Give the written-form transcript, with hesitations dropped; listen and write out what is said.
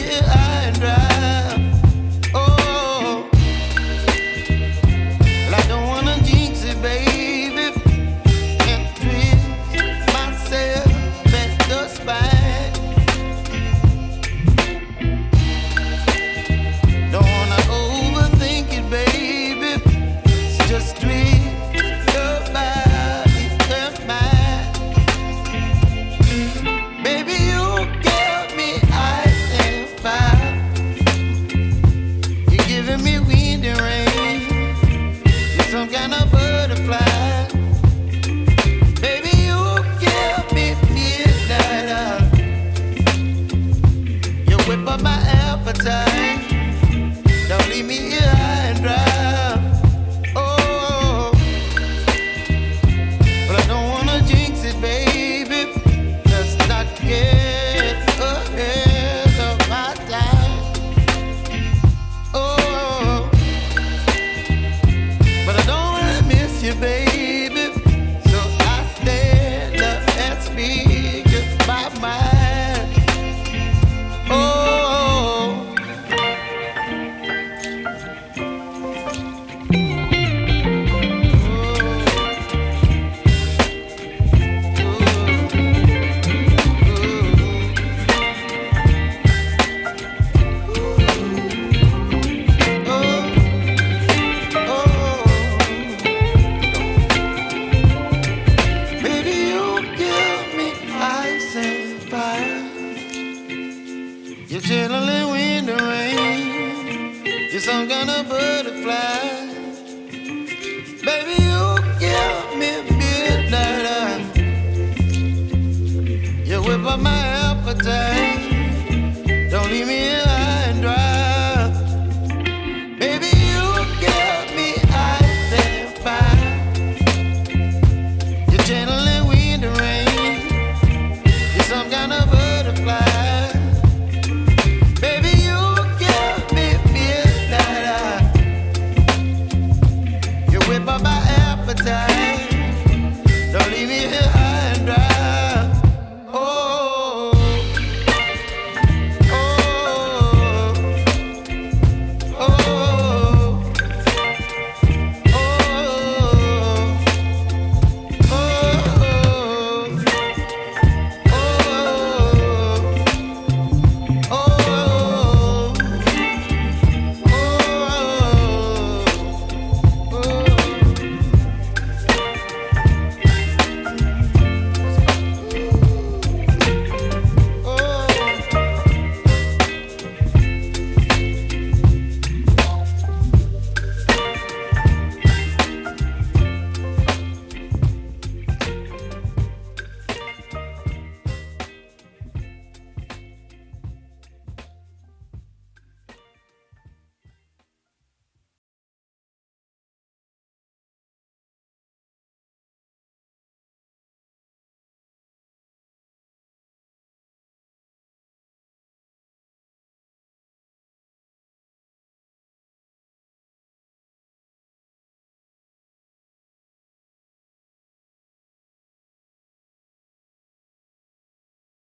here high and dry. Oh, well, I don't wanna jinx it, baby, and twist myself at the spine. Don't wanna overthink it, baby. It's just twist your body and mine. Baby, you give me ice and fire. You're giving me wind and rain. You're some kind of butterfly. Baby, you give me midnight. You whip up my appetite. Don't leave me here high and dry. Oh, but I don't wanna jinx it, baby. Let's not get ahead of my time. Oh, but I don't wanna miss you, baby. So I stand up and speak my mind. Oh. Baby, you give me ice and fire. You're chilling wind and rain. You're some kind of butterfly. Baby, you give me midnight. You whip up my appetite.